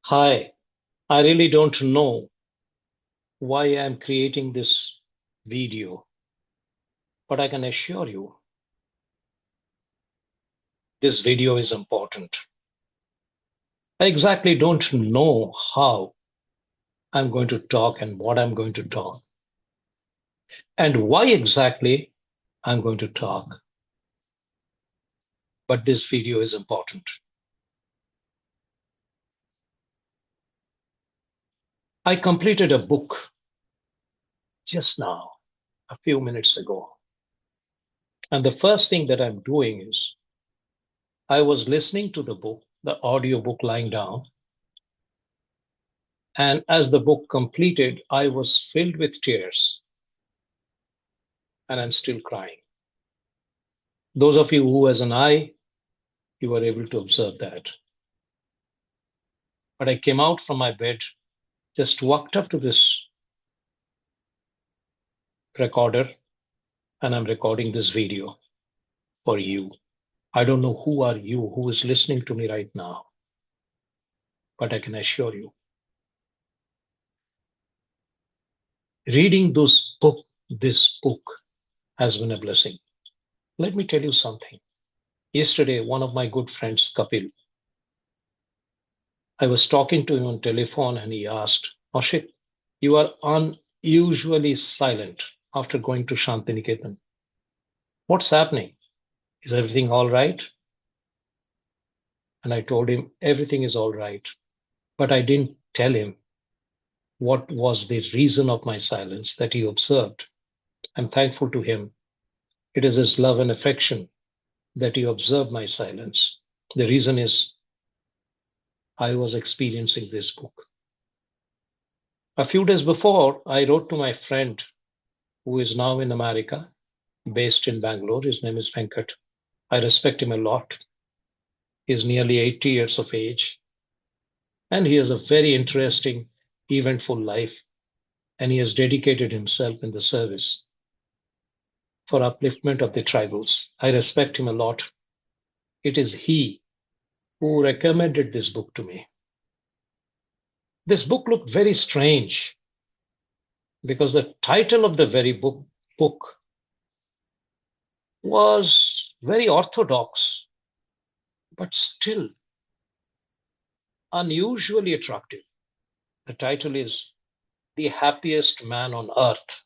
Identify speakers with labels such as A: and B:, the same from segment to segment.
A: Hi, I really don't know why I'm creating this video, but I can assure you this video is important. I exactly don't know how I'm going to talk and what I'm going to talk and why exactly I'm going to talk, but this video is important. I completed a book just now, a few minutes ago. And the first thing that I'm doing is I was listening to the book, the audio book lying down. And as the book completed, I was filled with tears and I'm still crying. Those of you who has an eye, you were able to observe that. But I came out from my bed, just walked up to this recorder, and I'm recording this video for you. I don't know who are you who is listening to me right now, but I can assure you, reading this book has been a blessing. Let me tell you something. Yesterday, one of my good friends, Kapil, I was talking to him on telephone and he asked, Ashik, you are unusually silent after going to Shantiniketan. What's happening? Is everything all right? And I told him everything is all right. But I didn't tell him what was the reason of my silence that he observed. I'm thankful to him. It is his love and affection that he observed my silence. The reason is I was experiencing this book. A few days before, I wrote to my friend who is now in America, based in Bangalore. His name is Venkat. I respect him a lot. He's nearly 80 years of age, and he has a very interesting, eventful life, and he has dedicated himself in the service for upliftment of the tribals. I respect him a lot. It is he who recommended this book to me. This book looked very strange because the title of the very book was very orthodox, but still unusually attractive. The title is The Happiest Man on Earth.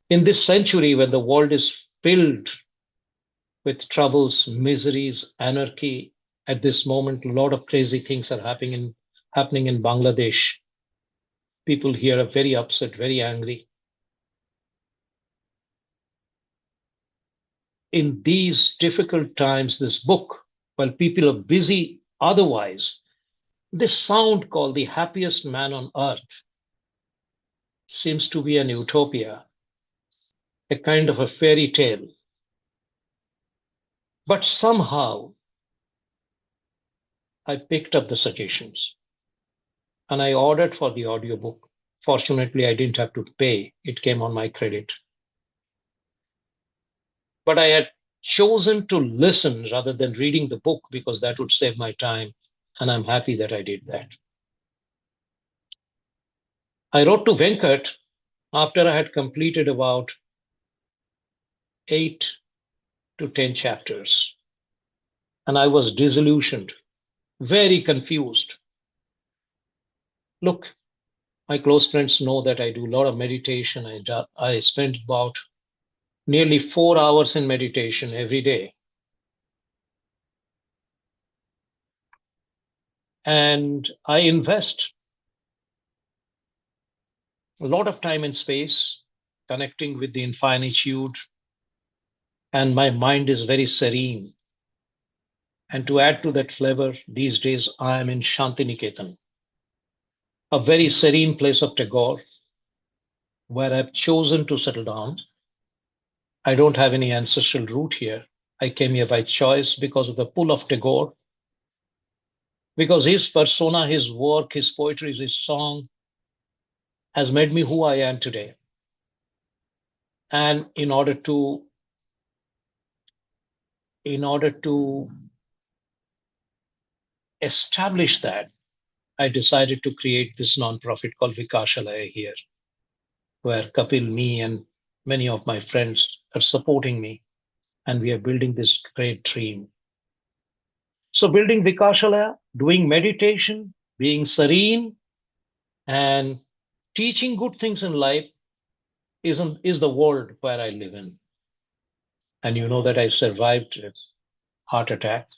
A: In this century, when the world is filled with troubles, miseries, anarchy, at this moment, a lot of crazy things are happening in Bangladesh. People here are very upset, very angry. In these difficult times, this book, while people are busy otherwise, this sound called The Happiest Man on Earth seems to be an utopia, a kind of a fairy tale. But somehow I picked up the suggestions and I ordered for the audiobook. Fortunately, I didn't have to pay, it came on my credit. But I had chosen to listen rather than reading the book because that would save my time. And I'm happy that I did that. I wrote to Venkat after I had completed about 8 to 10 chapters. And I was disillusioned, very confused. Look, my close friends know that I do a lot of meditation. I spend about nearly 4 hours in meditation every day. And I invest a lot of time and space connecting with the infinitude, and my mind is very serene. And to add to that flavor, these days I am in Shantiniketan, a very serene place of Tagore, where I've chosen to settle down. I don't have any ancestral root here. I came here by choice because of the pull of Tagore, because his persona, his work, his poetry, his song has made me who I am today. And in order to establish that, I decided to create this nonprofit called Vikashalaya here, where Kapil, me, and many of my friends are supporting me, and we are building this great dream. So, building Vikashalaya, doing meditation, being serene, and teaching good things in life is the world where I live in. And you know that I survived a heart attack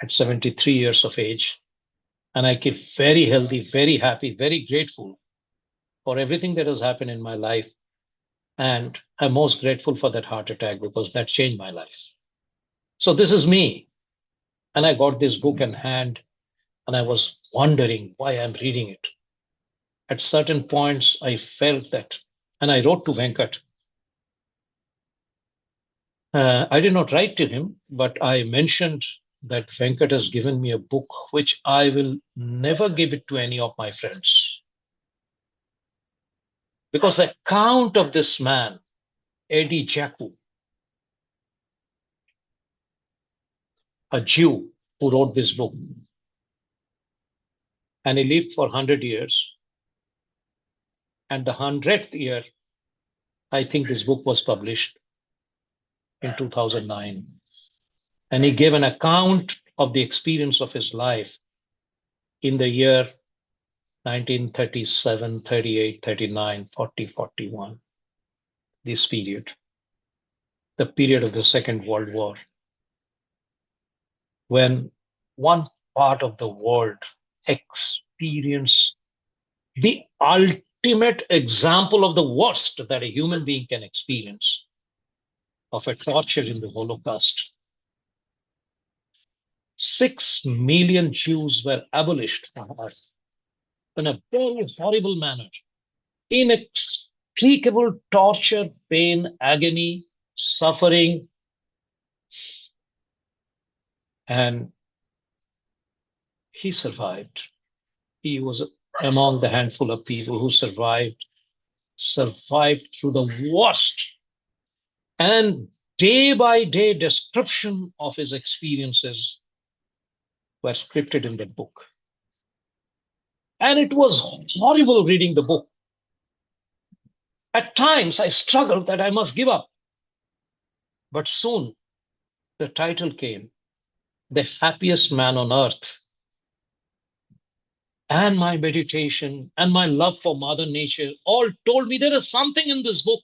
A: at 73 years of age. And I keep very healthy, very happy, very grateful for everything that has happened in my life. And I'm most grateful for that heart attack because that changed my life. So this is me. And I got this book in hand and I was wondering why I'm reading it. At certain points, I felt that, and I wrote to Venkat. I did not write to him, but I mentioned that Venkat has given me a book which I will never give it to any of my friends. Because the account of this man, Eddie Jaku, a Jew who wrote this book, and he lived for 100 years. And the 100th year, I think this book was published in 2009. And he gave an account of the experience of his life in the year 1937, 38, 39, 40, 41, this period, the period of the Second World War, when one part of the world experienced the ultimate example of the worst that a human being can experience of a torture in the Holocaust. 6 million Jews were abolished in a very horrible manner. Inexplicable torture, pain, agony, suffering. And he survived. He was among the handful of people who survived through the worst. And day by day description of his experiences were scripted in that book. And it was horrible reading the book. At times I struggled that I must give up. But soon the title came, The Happiest Man on Earth. And my meditation and my love for Mother Nature all told me there is something in this book.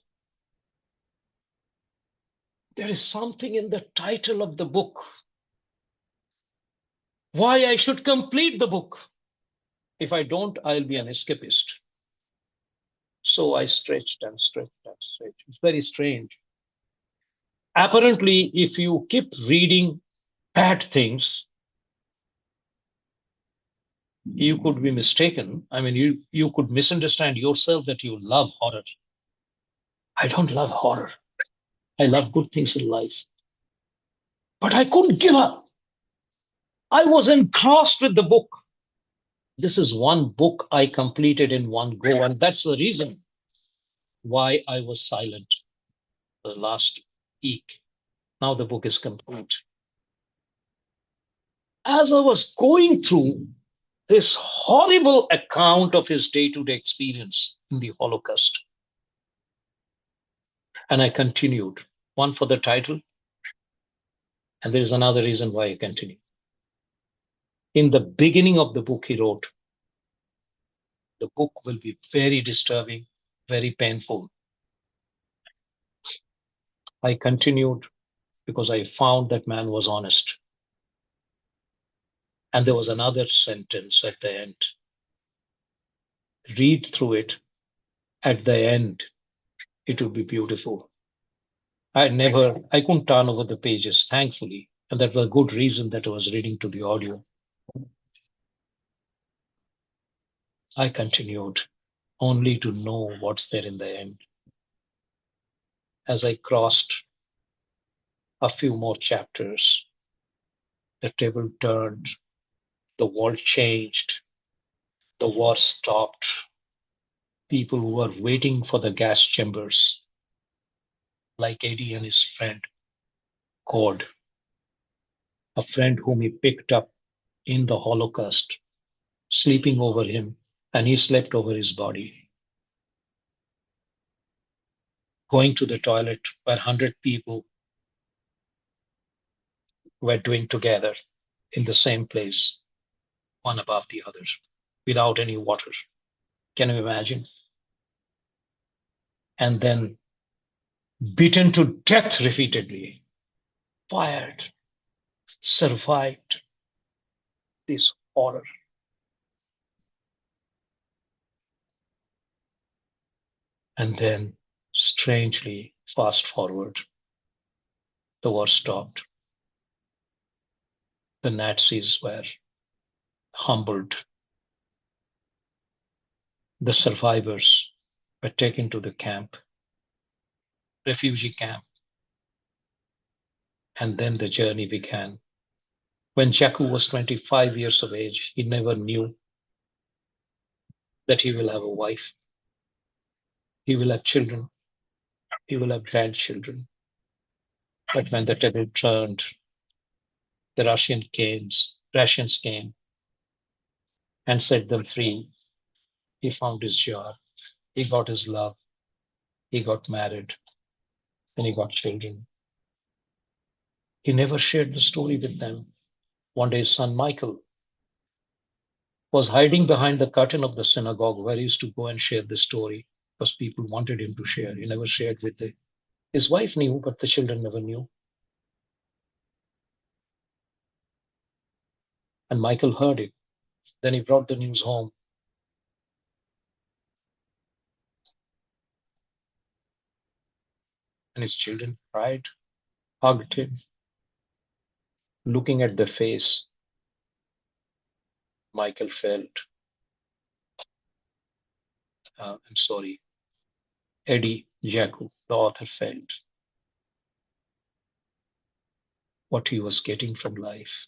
A: There is something in the title of the book. Why I should complete the book. If I don't, I'll be an escapist. So I stretched and stretched and stretched. It's very strange. Apparently, if you keep reading bad things, you could be mistaken. I mean, you could misunderstand yourself that you love horror. I don't love horror. I love good things in life. But I couldn't give up. I was engrossed with the book. This is one book I completed in one go, and that's the reason why I was silent the last week. Now the book is complete. As I was going through this horrible account of his day-to-day experience in the Holocaust, and I continued, one for the title, and there is another reason why I continue. In the beginning of the book, he wrote, the book will be very disturbing, very painful. I continued because I found that man was honest. And there was another sentence at the end. Read through it. At the end, it will be beautiful. I couldn't turn over the pages, thankfully. And that was a good reason that I was reading to the audio. I continued only to know what's there in the end. As I crossed a few more chapters, the table turned, the world changed, the war stopped. People who were waiting for the gas chambers, like Eddie and his friend, Cord, a friend whom he picked up in the Holocaust, sleeping over him, and he slept over his body, going to the toilet where 100 people were doing together in the same place, one above the other, without any water. Can you imagine? And then beaten to death repeatedly, fired, survived this horror. And then, strangely, fast forward, the war stopped. The Nazis were humbled. The survivors were taken to the camp, refugee camp, and then the journey began. When Jaku was 25 years of age, he never knew that he will have a wife, he will have children, he will have grandchildren. But when the table turned, the Russians came and set them free. He found his job, he got his love, he got married, and he got children. He never shared the story with them. One day, his son Michael was hiding behind the curtain of the synagogue where he used to go and share the story because people wanted him to share. He never shared with his wife knew, but the children never knew. And Michael heard it. Then he brought the news home. And his children cried, hugged him, looking at the face. Michael felt, I'm sorry, Eddie Jaku, the author, felt what he was getting from life.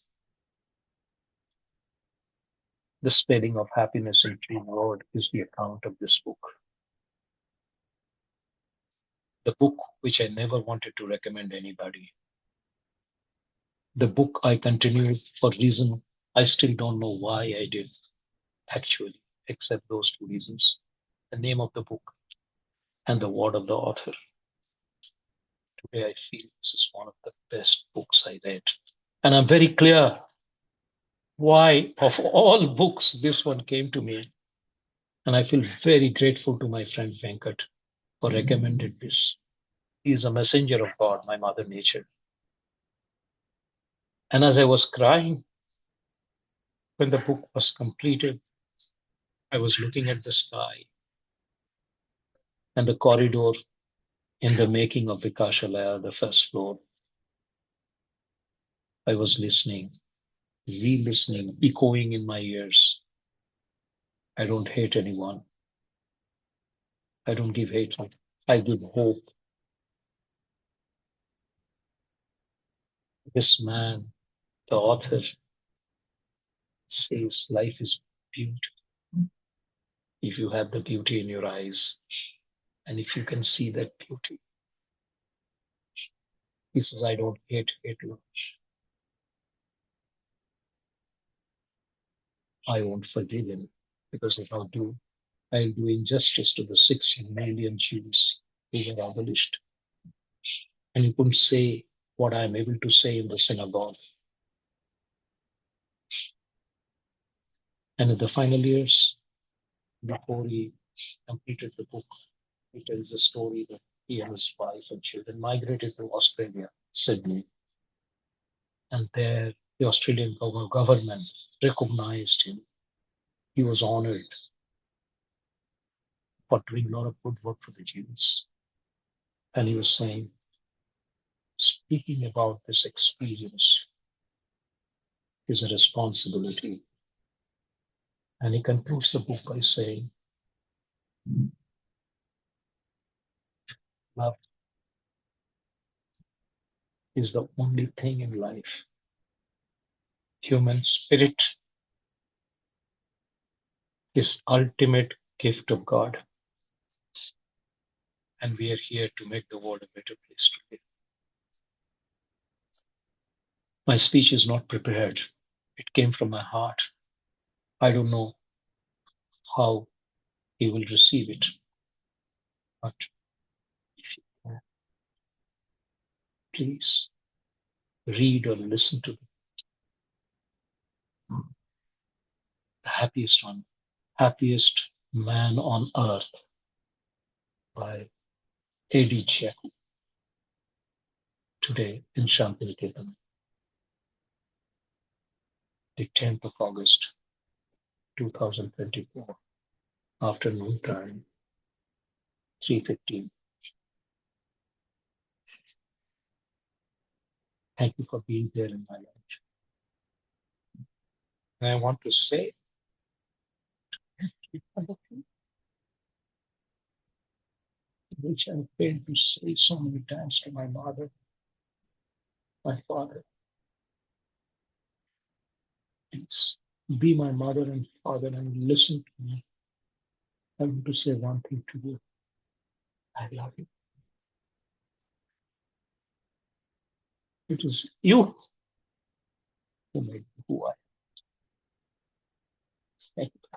A: The spelling of happiness in one word is the account of this book. The book which I never wanted to recommend anybody. The book I continued for reason I still don't know why I did, actually, except those two reasons. The name of the book and the word of the author. Today I feel this is one of the best books I read. And I'm very clear why, of all books, this one came to me. And I feel very grateful to my friend Venkat for recommending this. He is a messenger of God, my mother nature. And as I was crying when the book was completed, I was looking at the sky and the corridor in the making of Vikashalaya, the first floor. I was listening, re-listening, echoing in my ears. I don't hate anyone. I don't give hatred. I give hope. This man, the author, says life is beautiful if you have the beauty in your eyes and if you can see that beauty. He says, I don't hate Hitler. I won't forgive him because if I do, I'll do injustice to the 6 million Jews who were abolished. And he couldn't say what I'm able to say in the synagogue. And in the final years, before he completed the book, he tells the story that he and his wife and children migrated to Australia, Sydney. And there, the Australian government recognized him. He was honored for doing a lot of good work for the Jews. And he was saying, speaking about this experience is a responsibility. And he concludes the book by saying, love is the only thing in life. Human spirit is ultimate gift of God. And we are here to make the world a better place to live. My speech is not prepared. It came from my heart. I don't know how he will receive it. But if you can, please read or listen to the happiest one, Happiest Man on Earth by A.D. Cheku today in Shantiniketan, the 10th of August, 2024, afternoon time, 3:15. Thank you for being there in my life. And I want to say, which I failed to say so many times to my mother, my father, please be my mother and father and listen to me. I want to say one thing to you. I love you. It is you who made me who I am. Thank you.